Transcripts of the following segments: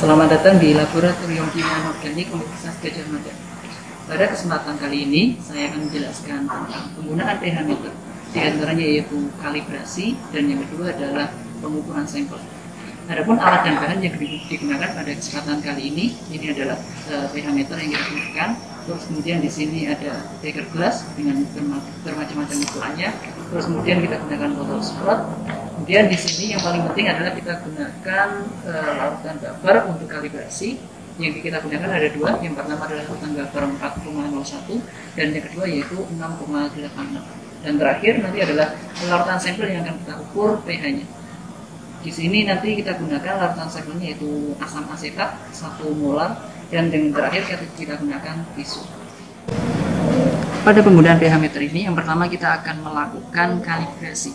Selamat datang di Laboratorium Kimia Organik Universitas Gadjah Mada. Pada kesempatan kali ini, saya akan menjelaskan tentang penggunaan pH meter. Di antaranya yaitu kalibrasi, dan yang kedua adalah pengukuran sampel. Adapun alat dan bahan yang digunakan pada kesempatan kali ini adalah pH meter yang kita gunakan. Terus kemudian di sini ada beaker gelas dengan bermacam-macam ukurannya. Terus kemudian kita gunakan botol semprot. Kemudian di sini yang paling penting adalah kita gunakan larutan buffer untuk kalibrasi. Yang kita gunakan ada dua. Yang pertama adalah larutan buffer 4,01 dan yang kedua yaitu 6,86. Dan terakhir nanti adalah larutan sampel yang akan kita ukur pH-nya. Di sini nanti kita gunakan larutan sampelnya yaitu asam asetat 1 molar dan yang terakhir kita gunakan tisu. Pada penggunaan pH meter ini, yang pertama kita akan melakukan kalibrasi.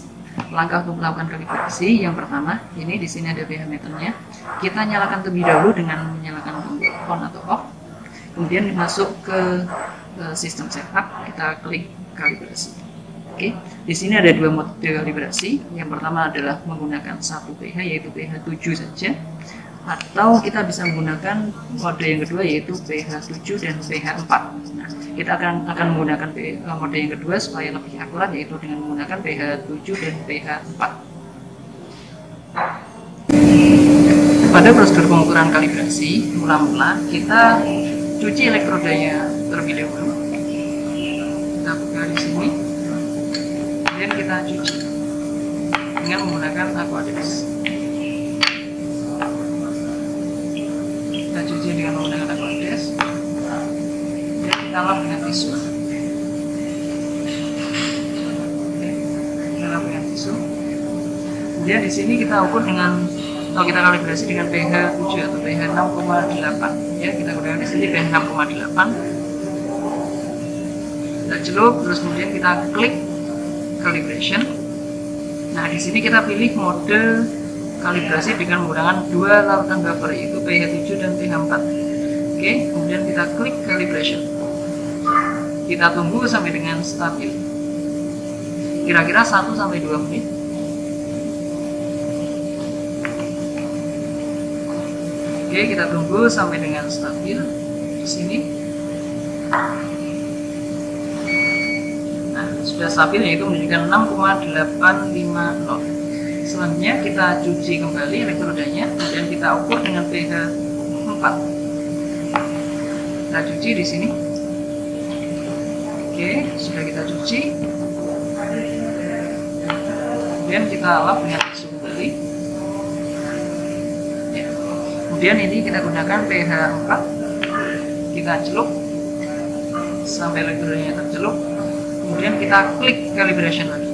Langkah untuk melakukan kalibrasi yang pertama, ini di sini ada pH meternya. Kita nyalakan terlebih dahulu dengan menyalakan tombol on atau off. Kemudian masuk ke sistem setup, kita klik kalibrasi. Oke, di sini ada dua mode kalibrasi. Yang pertama adalah menggunakan satu pH yaitu pH 7 saja, atau kita bisa menggunakan mode yang kedua yaitu pH 7 dan pH 4. Nah, kita akan menggunakan mode yang kedua supaya lebih akurat yaitu dengan menggunakan pH 7 dan pH 4. Pada prosedur pengukuran kalibrasi, mula-mula kita cuci elektrodanya terlebih dahulu. Kita buka di sini. Kemudian kita cuci dengan menggunakan aqueous. Kita cuci dengan menggunakan aqueous. Kemudian kita lap dengan tisu. Kita lap dengan tisu. Kemudian di sini kita ukur dengan atau kita kalibrasi dengan pH 7 atau pH 6,8. Ya, kita gunakan di sini pH 6,8. Kita celup, terus kemudian kita klik calibration. Nah, di sini kita pilih mode kalibrasi dengan menggunakan dua larutan buffer yaitu pH 7 dan pH 4. Oke, kemudian kita klik calibration. Kita tunggu sampai dengan stabil. Kira-kira 1 sampai 2 menit. Oke, kita tunggu sampai dengan stabil di sini. Sudah stabil yaitu menunjukkan 6,850. Selanjutnya kita cuci kembali elektrodanya dan kita ukur dengan pH 4. Kita cuci di sini. Oke, sudah kita cuci. Kemudian kita lap dengan tisu kembali. Ya. Kemudian ini kita gunakan pH 4. Kita celup sampai elektrodanya tercelup. Kemudian kita klik calibration lagi.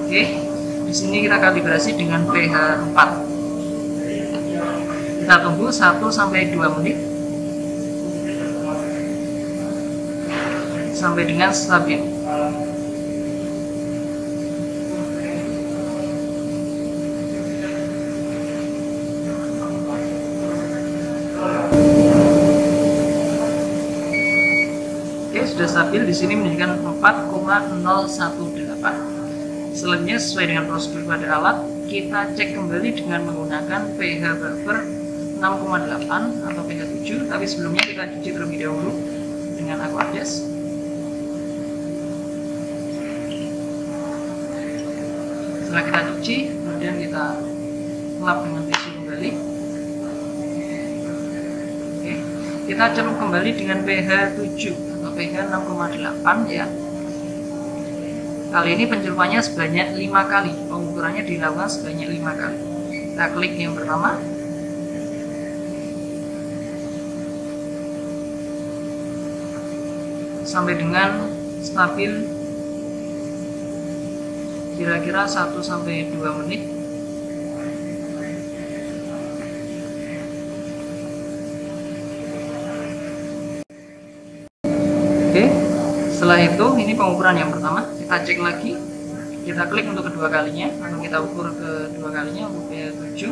Oke, di sini kita kalibrasi dengan pH 4. Kita tunggu 1 sampai 2 menit sampai dengan stabil. Sudah stabil, di sini menunjukkan 4,018. Selanjutnya sesuai dengan prosedur pada alat, kita cek kembali dengan menggunakan pH buffer 6,8 atau pH 7, tapi sebelumnya kita cuci terlebih dahulu dengan aqueous. Setelah kita cuci, kemudian kita lap dengan tisu kembali. Oke, kita celup kembali dengan pH 7 pH 6,8 ya. Kali ini pencelupannya sebanyak 5 kali. Pengukurannya dilakukan sebanyak 5 kali. Kita klik yang pertama. Sampai dengan stabil kira-kira 1 sampai 2 menit. Oke, setelah itu ini pengukuran yang pertama. Kita cek lagi, kita klik untuk kedua kalinya atau kita ukur kedua kalinya untuk pH 7.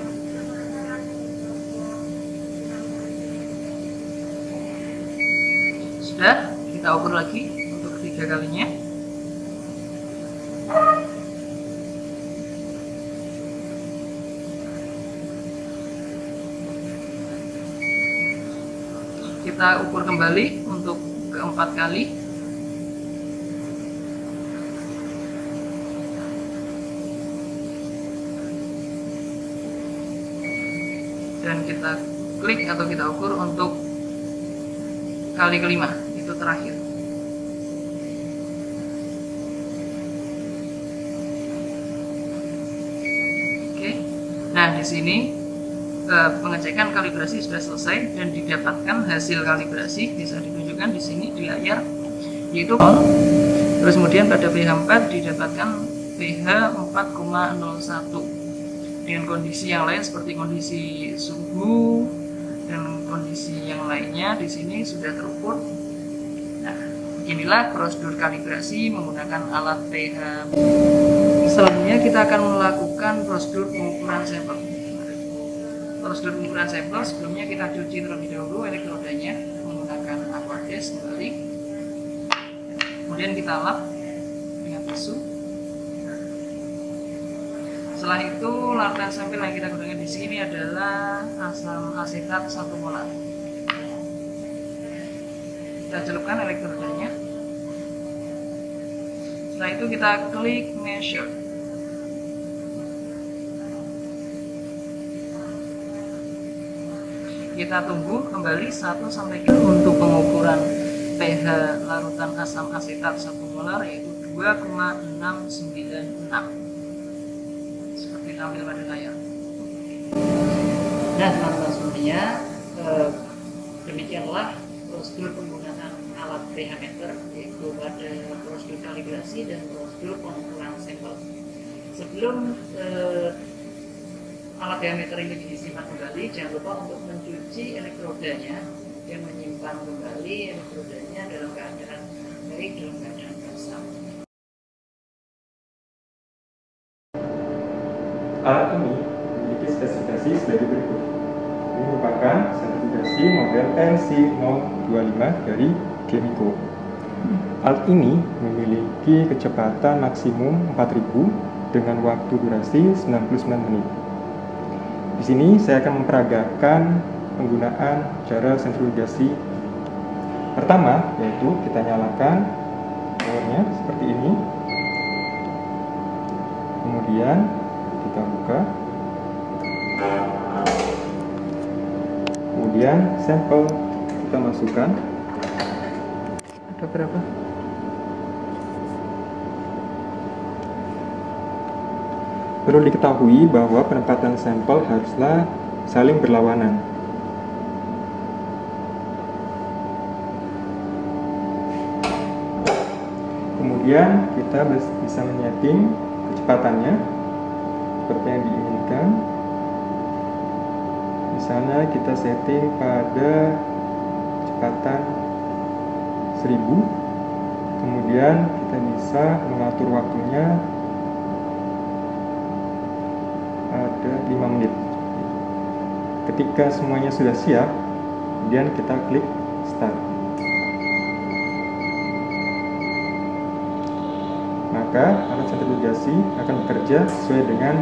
Sudah, kita ukur lagi untuk ketiga kalinya. kita ukur kembali untuk keempat kali. Dan kita klik atau kita ukur untuk kali kelima, itu terakhir. Oke. Nah, di sini pengecekan kalibrasi sudah selesai dan didapatkan hasil kalibrasi, bisa ditunjukkan di sini di layar, yaitu terus kemudian pada pH 4 didapatkan pH 4,01 dengan kondisi yang lain seperti kondisi suhu dan kondisi yang lainnya di sini sudah terukur. Nah, inilah prosedur kalibrasi menggunakan alat pH. Selanjutnya kita akan melakukan prosedur pengukuran sampel. Prosedur pengukuran sampel, sebelumnya kita cuci terlebih dahulu elektrodanya menggunakan aquades kembali, kemudian kita lap dengan tisu. Setelah itu larutan sampel yang kita gunakan di sini adalah asam asetat 1 molar. Kita celupkan elektrodanya. Setelah itu kita klik measure. Kita tunggu kembali 1-3 untuk pengukuran pH larutan asam asetat 1 molar yaitu 2,696 seperti tampil pada layar. Nah, teman-teman semuanya, demikianlah prosedur penggunaan alat pH meter, yaitu pada prosedur kalibrasi dan prosedur pengukuran sampel. Sebelum alat pH meter ini disimpan kembali, jangan lupa untuk mencuci elektrodanya dan menyimpan kembali elektrodanya dalam keadaan baik, dalam keadaan basah. Alat ini memiliki spesifikasi sebagai berikut. Ini merupakan sertifikasi model NC025 dari Chemico. Alat ini memiliki kecepatan maksimum 4000 dengan waktu durasi 99 menit. Di sini saya akan memperagakan penggunaan cara sentrifugasi. Pertama, yaitu kita nyalakan powernya seperti ini. Kemudian kita buka. Kemudian sampel kita masukkan. Ada berapa? Perlu diketahui bahwa penempatan sampel haruslah saling berlawanan. Kemudian kita bisa menyeting kecepatannya seperti yang diinginkan. Misalnya kita setting pada kecepatan 1000. Kemudian kita bisa mengatur waktunya ada 5 menit. Ketika semuanya sudah siap, kemudian kita klik start. Maka alat sentrifugasi akan bekerja sesuai dengan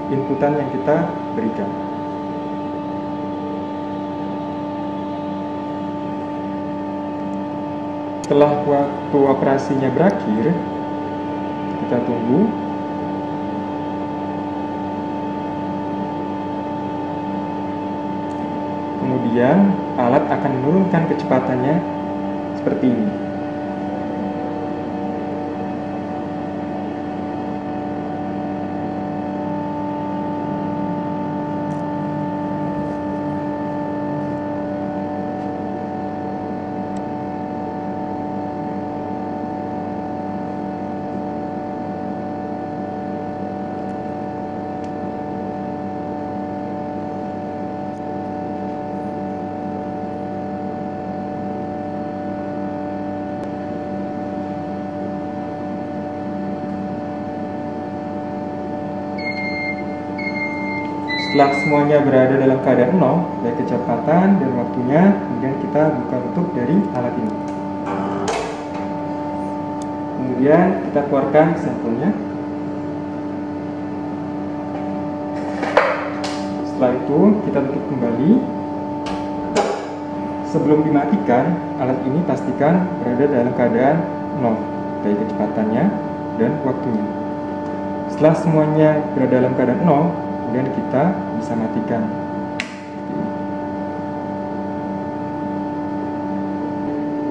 inputan yang kita berikan. Setelah waktu operasinya berakhir, kita tunggu. Kemudian alat akan menurunkan kecepatannya seperti ini. Setelah semuanya berada dalam keadaan 0, baik kecepatan dan waktunya, kemudian kita buka tutup dari alat ini. Kemudian kita keluarkan sampelnya. Setelah itu kita tutup kembali. Sebelum dimatikan, alat ini pastikan berada dalam keadaan 0, baik kecepatannya dan waktunya. Setelah semuanya berada dalam keadaan 0, kemudian kita bisa matikan.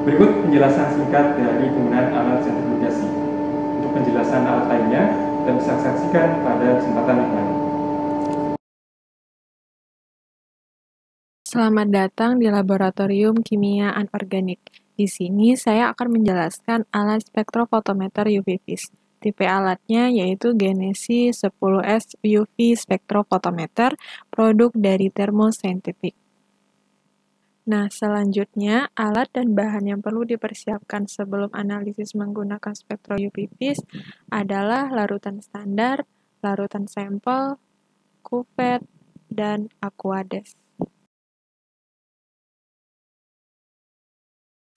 Berikut penjelasan singkat dari penggunaan alat sentrifugasi. Untuk penjelasan alat lainnya, kita bisa saksikan pada kesempatan yang lain. Selamat datang di Laboratorium Kimia Anorganik. Di sini saya akan menjelaskan alat spektrofotometer UV vis. Tipe alatnya yaitu Genesis 10S UV Spektrofotometer, produk dari Thermo Scientific. Nah, selanjutnya, alat dan bahan yang perlu dipersiapkan sebelum analisis menggunakan spektro UV vis adalah larutan standar, larutan sampel, kuvet, dan aquades.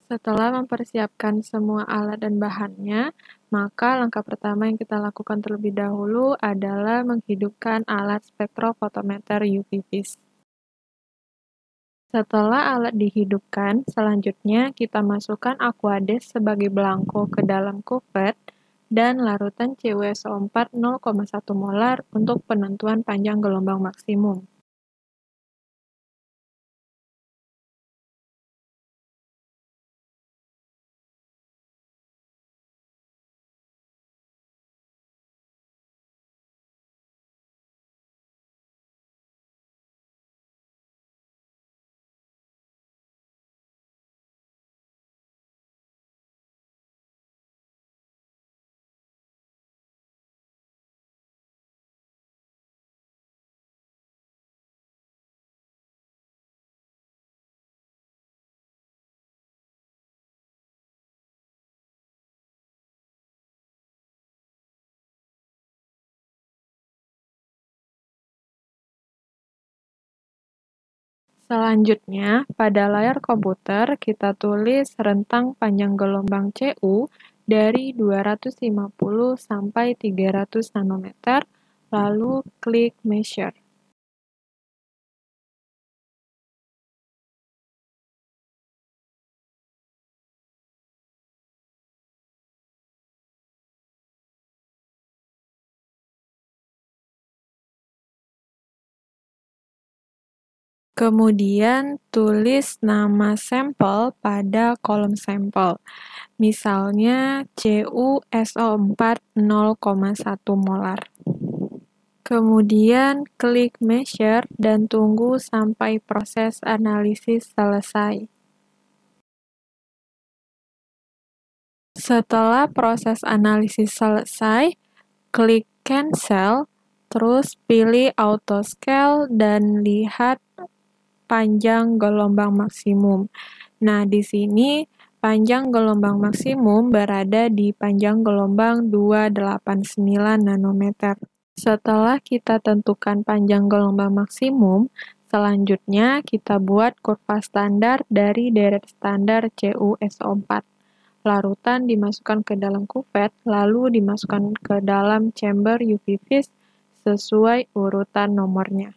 Setelah mempersiapkan semua alat dan bahannya, maka langkah pertama yang kita lakukan terlebih dahulu adalah menghidupkan alat spektrofotometer UV vis. Setelah alat dihidupkan, selanjutnya kita masukkan aquades sebagai belangko ke dalam kuvet dan larutan CuSO4 0,1 molar untuk penentuan panjang gelombang maksimum. Selanjutnya, pada layar komputer kita tulis rentang panjang gelombang CU dari 250 sampai 300 nanometer, lalu klik Measure. Kemudian tulis nama sampel pada kolom sampel. Misalnya CuSO4 0,1 molar. Kemudian klik Measure dan tunggu sampai proses analisis selesai. Setelah proses analisis selesai, klik Cancel, terus pilih Auto Scale dan lihat panjang gelombang maksimum. Nah, di sini panjang gelombang maksimum berada di panjang gelombang 289 nanometer. Setelah kita tentukan panjang gelombang maksimum, selanjutnya kita buat kurva standar dari deret standar CuSO4. Larutan dimasukkan ke dalam kuvet, lalu dimasukkan ke dalam chamber UV vis sesuai urutan nomornya.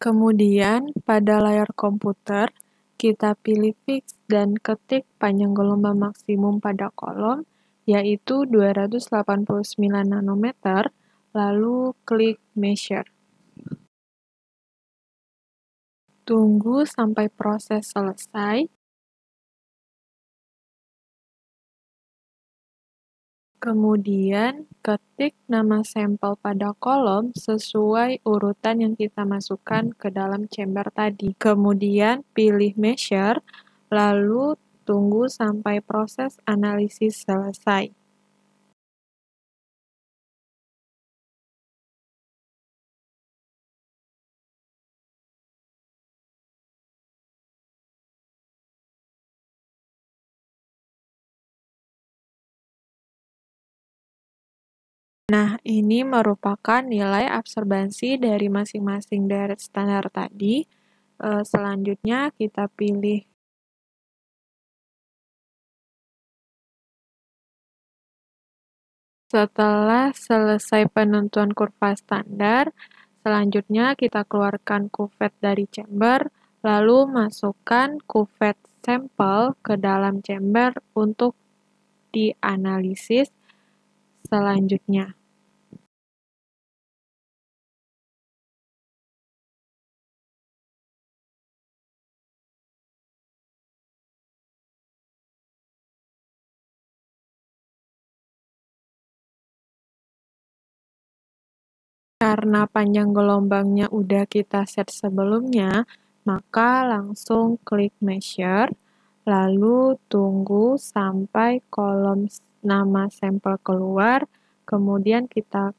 Kemudian, pada layar komputer, kita pilih fix dan ketik panjang gelombang maksimum pada kolom, yaitu 289 nanometer, lalu klik Measure. Tunggu sampai proses selesai. Kemudian, ketik nama sampel pada kolom sesuai urutan yang kita masukkan ke dalam chamber tadi. Kemudian, pilih Measure, lalu tunggu sampai proses analisis selesai. Nah, ini merupakan nilai absorbansi dari masing-masing deret standar tadi. Selanjutnya kita pilih setelah selesai penentuan kurva standar, selanjutnya kita keluarkan kuvet dari chamber, lalu masukkan kuvet sampel ke dalam chamber untuk dianalisis selanjutnya. Karena panjang gelombangnya udah kita set sebelumnya, maka langsung klik measure, lalu tunggu sampai kolom nama sampel keluar, kemudian kita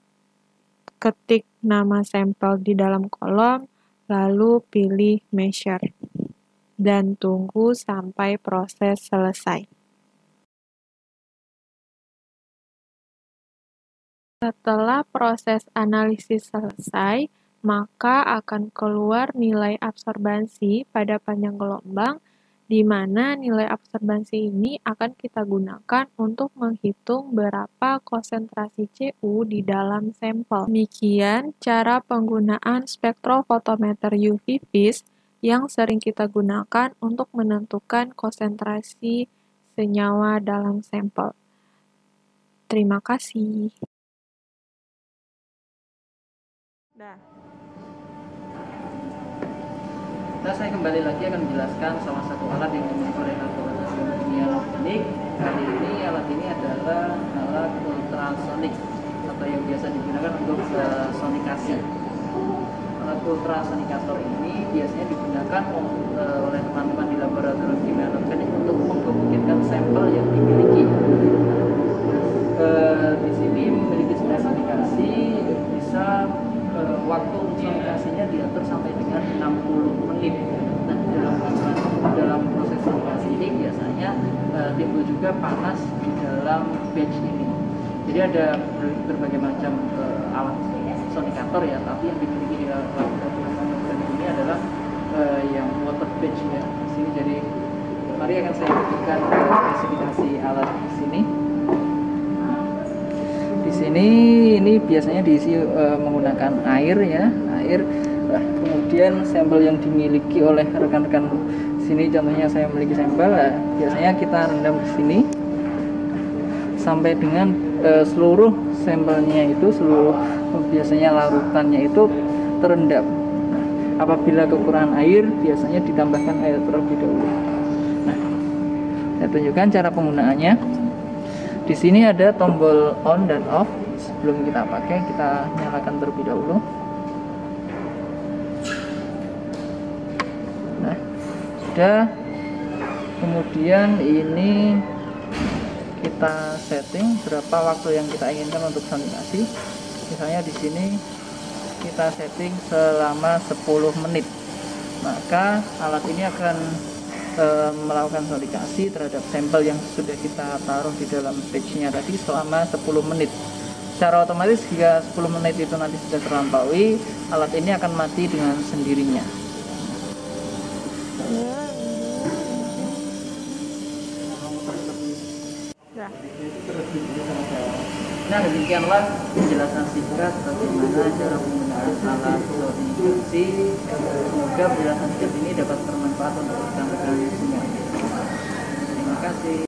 ketik nama sampel di dalam kolom, lalu pilih measure, dan tunggu sampai proses selesai. Setelah proses analisis selesai, maka akan keluar nilai absorbansi pada panjang gelombang, di mana nilai absorbansi ini akan kita gunakan untuk menghitung berapa konsentrasi Cu di dalam sampel. Demikian cara penggunaan spektrofotometer UV vis yang sering kita gunakan untuk menentukan konsentrasi senyawa dalam sampel. Terima kasih. Nah, saya kembali lagi akan menjelaskan salah satu alat yang dimiliki oleh laboratorium kimia organik. Kali ini alat ini adalah alat ultrasonik atau yang biasa digunakan untuk sonikasi. Alat ultrasonikator ini biasanya digunakan oleh teman-teman di laboratorium kimia organik untuk memungkinkan sampel yang dimiliki. Di sini memiliki senar sonikasi, bisa waktu sonikasinya diatur sampai dengan 60 menit. Nah, dalam proses sonikasi ini biasanya timbul juga panas di dalam batch ini. Jadi ada berbagai macam alat sonikator ya, tapi yang dimiliki di laboratorium ini adalah yang water batch ya. Di sini jadi mari akan saya berikan spesifikasi alat di sini. Di sini ini biasanya diisi menggunakan air ya, air. Kemudian sampel yang dimiliki oleh rekan-rekan sini, contohnya saya memiliki sampel, biasanya kita rendam di sini sampai dengan seluruh sampelnya itu, seluruh biasanya larutannya itu terendam. Apabila kekurangan air, biasanya ditambahkan air terlebih dahulu. Nah, saya tunjukkan cara penggunaannya. Di sini ada tombol on dan off. Sebelum kita pakai, kita nyalakan terlebih dahulu. Nah, sudah. Kemudian ini kita setting berapa waktu yang kita inginkan untuk sonikasi. Misalnya di sini kita setting selama 10 menit. Maka alat ini akan melakukan sonikasi terhadap sampel yang sudah kita taruh di dalam batch-nya tadi selama 10 menit. Secara otomatis jika 10 menit itu nanti sudah terlampaui, alat ini akan mati dengan sendirinya. Nah, demikianlah penjelasan singkat bagaimana cara penggunaan alat sonikasi. Semoga penjelasan singkat ini dapat bermanfaat untuk rekan-rekan semua. Terima kasih.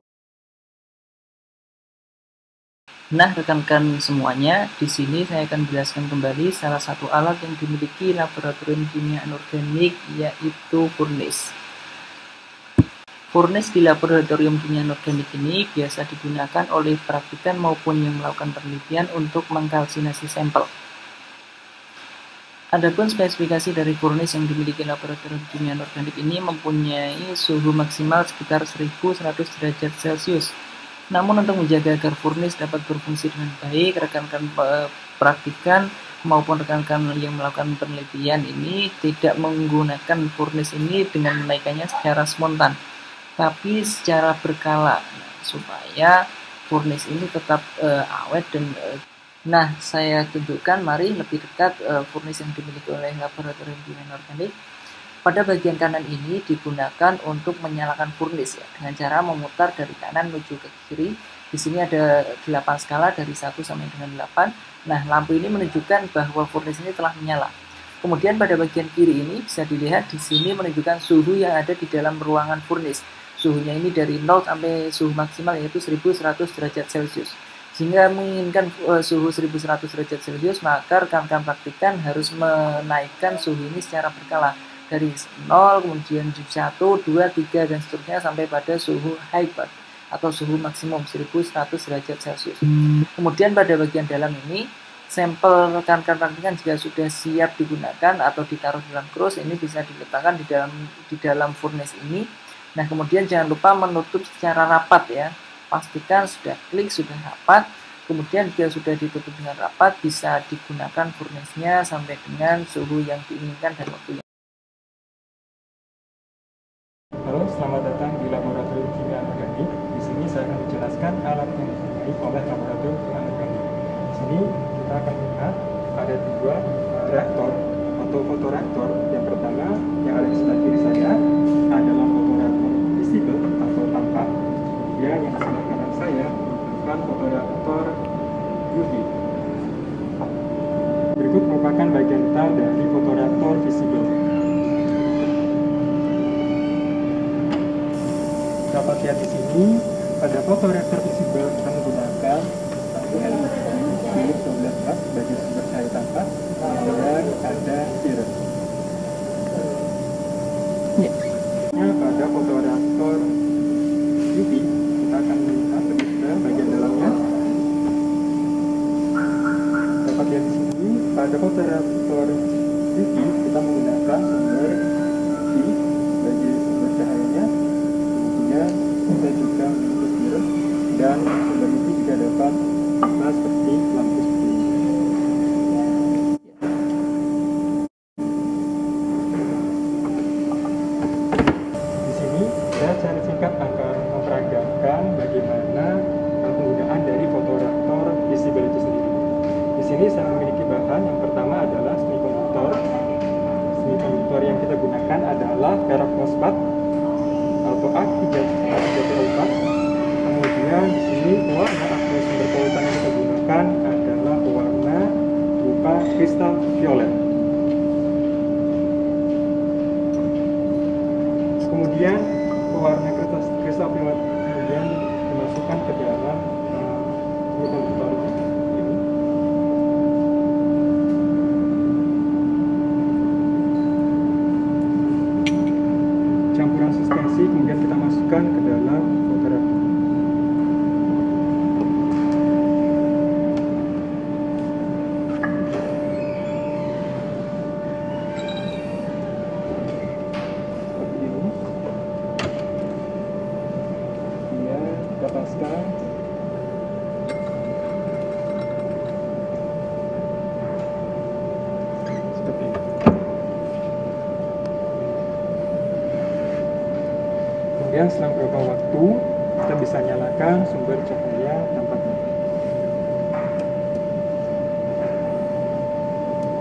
Nah, rekan-rekan semuanya, di sini saya akan jelaskan kembali salah satu alat yang dimiliki laboratorium kimia anorganik, yaitu furnace. Furnace di laboratorium kimia anorganik ini biasa digunakan oleh praktikan maupun yang melakukan penelitian untuk mengkalsinasi sampel. Adapun spesifikasi dari furnace yang dimiliki laboratorium kimia anorganik ini mempunyai suhu maksimal sekitar 1100 derajat Celcius. Namun untuk menjaga agar furnace dapat berfungsi dengan baik, rekan-rekan praktikan maupun rekan-rekan yang melakukan penelitian ini tidak menggunakan furnace ini dengan menaikkannya secara spontan, tapi secara berkala, supaya furnace ini tetap awet dan Nah, saya tunjukkan, mari lebih dekat furnace yang dimiliki oleh laboratorium kimia organik. Pada bagian kanan ini digunakan untuk menyalakan furnace ya, dengan cara memutar dari kanan menuju ke kiri. Di sini ada 8 skala dari 1 sampai dengan 8. Nah, lampu ini menunjukkan bahwa furnace ini telah menyala. Kemudian pada bagian kiri ini bisa dilihat di sini menunjukkan suhu yang ada di dalam ruangan furnace. Suhunya ini dari 0 sampai suhu maksimal yaitu 1100 derajat Celcius. Sehingga menginginkan suhu 1100 derajat Celcius, maka rekan-rekan praktikan harus menaikkan suhu ini secara berkala dari 0, kemudian 1, 2, 3, dan seterusnya sampai pada suhu high bar atau suhu maksimum 1100 derajat Celcius. Kemudian pada bagian dalam ini, sampel rekan-rekan praktikan jika sudah siap digunakan atau ditaruh dalam krus, ini bisa diletakkan di dalam furnace ini. Nah, kemudian jangan lupa menutup secara rapat ya. Pastikan sudah klik, sudah rapat. Kemudian jika sudah ditutup dengan rapat, bisa digunakan furnace-nya sampai dengan suhu yang diinginkan dan waktunya. Halo, selamat datang di Laboratorium Kimia Organik. Di sini saya akan menjelaskan alat yang digunakan oleh Laboratorium Kimia Organik. Di sini kita akan melihat ada 2 reaktor atau fotoreaktor. Yang pertama yang ada di sebelah kiri saya adalah fotoreaktor visible atau tampak. Kemudian yang di sebelah kanan saya merupakan fotoreaktor UV. Berikut merupakan bagian vital dari fotoreaktor visible. Dapat lihat di sini pada fotoreaktor visible kita menggunakan satu LED Philips 12 sebagai sumber cahaya tampak dan ada siren. Pada fotoreaktor UV kita akan melihat lebih ke bagian dalamnya. Dapat lihat di sini pada fotoreaktor UV kita menggunakan sumber UV sebagai sumber cahayanya. Kita juga memiliki siren dan sumber UV juga dapat sama seperti lampu seperti ini. Di sini saya cari singkat akan memperagakan bagaimana penggunaan dari fotoreaktor visible itu sendiri. Di sini saya memiliki bahan. Yang pertama adalah semikonduktor. Semikonduktor yang kita gunakan adalah perak fosfat atau A334. Kemudian di sini warna atau sumber polutan yang kita gunakan adalah warna berupa kristal violet. Kemudian warna kristal violet kemudian dimasukkan ke dalam semikonduktor ini. Campuran substansi kemudian kita masukkan ke dalam fotoreaktor. Seperti ini. Kemudian kita paskan. Seperti ini. Kemudian setelah beberapa waktu kita bisa nyalakan sumber cahaya tampaknya.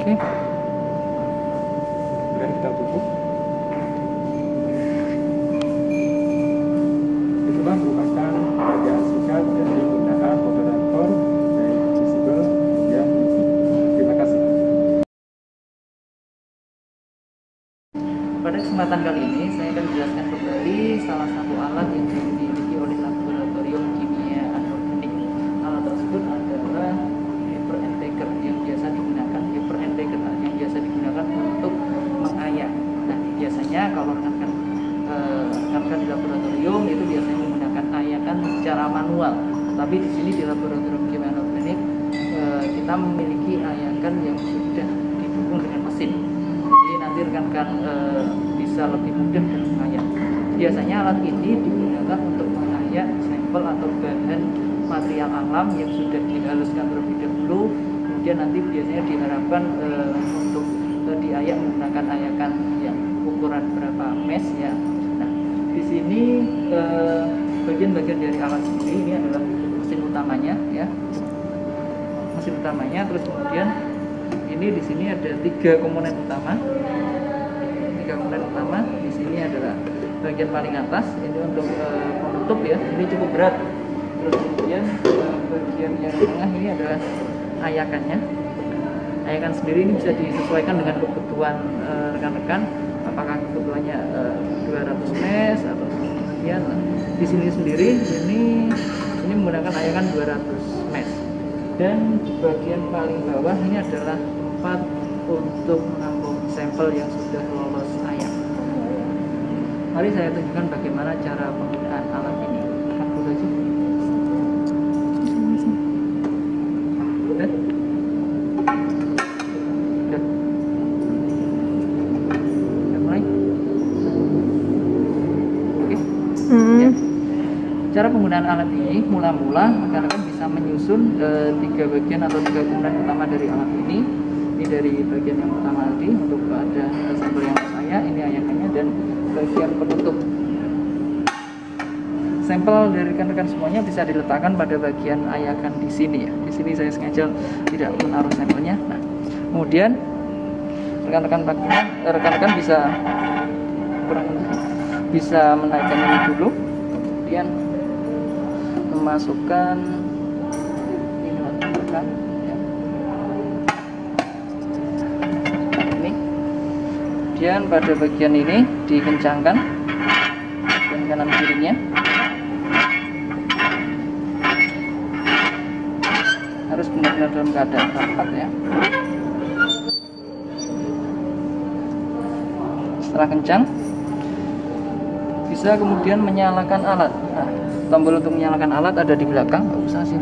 Oke. Kemudian kita tutup. Itulah merupakan bagian singkat dari penggunaan fotoreaktor dari visible dan UV. Terima kasih. Pada kesempatan kali ini saya akan menjelaskan kembali salah satu alat yang dimiliki oleh Laboratorium Kimia Anorganik. Alat tersebut adalah paper and taker yang biasa digunakan untuk mengayak. Nah, biasanya kalau rekan-rekan di laboratorium itu biasanya menggunakan ayakan secara manual. Tapi di sini di Laboratorium Kimia Anorganik kita memiliki ayakan yang sudah didukung dengan mesin. Jadi nanti rekan-rekan bisa lebih mudah dalam mengayak. Biasanya alat ini digunakan untuk mengayak sampel atau bahan material alam yang sudah dihaluskan terlebih dahulu. Kemudian nanti biasanya diharapkan untuk diayak menggunakan ayakan yang ukuran berapa mesh ya. Nah, di sini bagian-bagian dari alat sendiri ini adalah mesin utamanya ya. mesin utamanya. Terus kemudian ini di sini ada 3 komponen utama. Di sini adalah bagian paling atas, ini untuk penutup ya, ini cukup berat. Terus kemudian bagian yang tengah ini adalah ayakannya. Ayakan sendiri ini bisa disesuaikan dengan kebutuhan rekan-rekan, apakah kebutuhannya 200 mes atau kemudian di sini sendiri ini menggunakan ayakan 200 mes. Dan di bagian paling bawah ini adalah tempat untuk menampung sampel yang sudah lolos ayak. Mari saya tunjukkan bagaimana cara penggunaan alat ini. Lihat dulu aja. Udah? Udah. Udah mulai? Oke. Ya. Cara penggunaan alat ini mula-mula rekan-rekan bisa menyusun 3 bagian atau 3 komponen utama dari alat ini. Ini dari bagian yang pertama tadi untuk ada sampel yang saya, ini ayakannya, dan bagian penutup. Sampel dari rekan-rekan semuanya bisa diletakkan pada bagian ayakan di sini ya. Di sini saya sengaja tidak menaruh sampelnya. Nah, kemudian rekan-rekan bisa menaikkan ini dulu, kemudian memasukkan ini rekan. Kemudian pada bagian ini dikencangkan dan kanan kirinya, harus benar-benar dalam keadaan rapat ya. Setelah kencang, bisa kemudian menyalakan alat. Nah, tombol untuk menyalakan alat ada di belakang, nggak usah sih,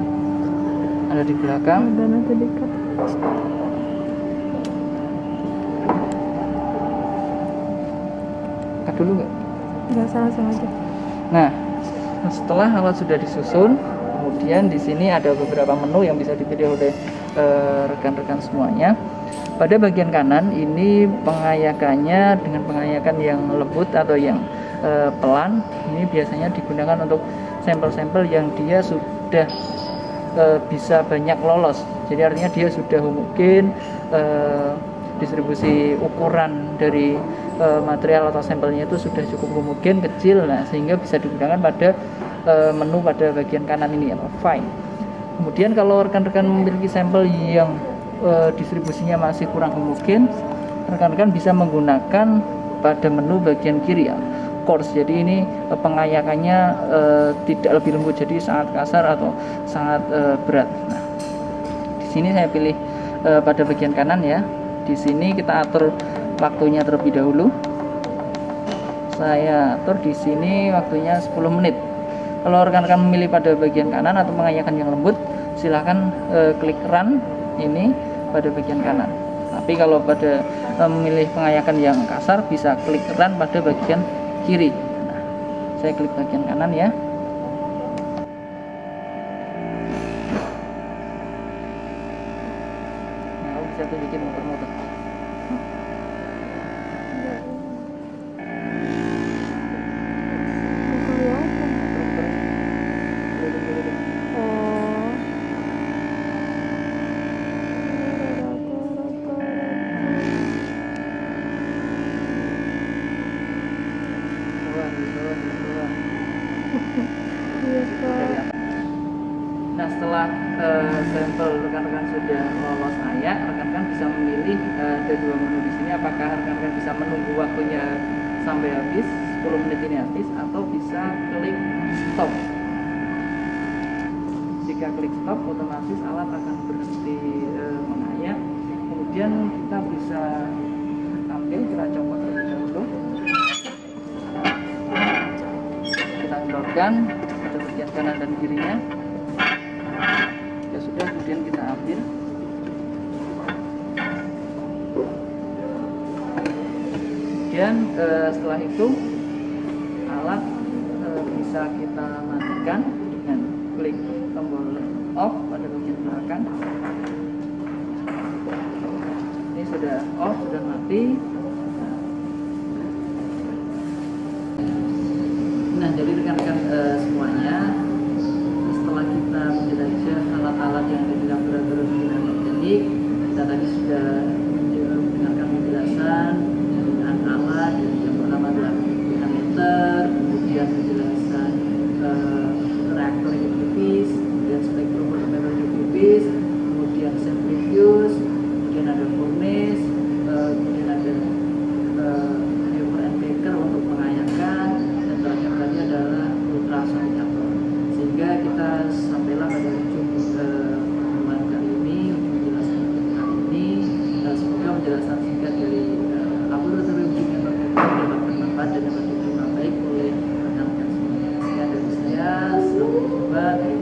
ada di belakang. Ada nanti dekat. Dulu nggak? Nggak langsung aja. Nah, setelah alat sudah disusun, kemudian di sini ada beberapa menu yang bisa dipilih oleh rekan-rekan semuanya. Pada bagian kanan ini pengayakannya dengan pengayakan yang lembut atau yang pelan. Ini biasanya digunakan untuk sampel-sampel yang dia sudah bisa banyak lolos. Jadi artinya dia sudah mungkin distribusi ukuran dari material atau sampelnya itu sudah cukup homogen, kecil, nah sehingga bisa digunakan pada menu pada bagian kanan ini atau fine. Kemudian kalau rekan-rekan memiliki sampel yang distribusinya masih kurang homogen, rekan-rekan bisa menggunakan pada menu bagian kiri ya, coarse. Jadi ini pengayakannya tidak lebih lembut, jadi sangat kasar atau sangat berat. Nah, di sini saya pilih pada bagian kanan ya. Di sini kita atur waktunya terlebih dahulu. Saya atur di sini waktunya 10 menit. Kalau rekan-rekan memilih pada bagian kanan atau pengayakan yang lembut, silahkan klik run ini pada bagian kanan. Tapi kalau pada memilih pengayakan yang kasar, bisa klik run pada bagian kiri. Nah, saya klik bagian kanan ya. Nah, bisa tunjukin muter-muter. Nah, setelah sampel rekan-rekan sudah lolos ayak, rekan-rekan bisa memilih ada 2 menu di sini. Apakah rekan-rekan bisa menunggu waktunya sampai habis, 10 menit ini habis, atau bisa klik stop. Jika klik stop, otomatis alat akan berhenti mengayak. Kemudian kita bisa ambil, kita copot terlebih dahulu. Kita endorkan pada bagian kanan dan kirinya. Ya sudah, kemudian kita ambil. Kemudian setelah itu alat bisa kita matikan dengan klik tombol off pada bagian belakang. Ini sudah off, sudah mati. Nah, jadi rekan-rekan semuanya, setelah kita menjelajah alat-alat yang ada di laboratorium sampailah pada ujung pertemuan kali ini, ujung penjelasan kali ini. Semoga penjelasan singkat dari laboratorium kimia inorganik dapat bermanfaat dan dapat diterima baik oleh rekan-rekan semuanya. Sekian dari saya, sampai jumpa.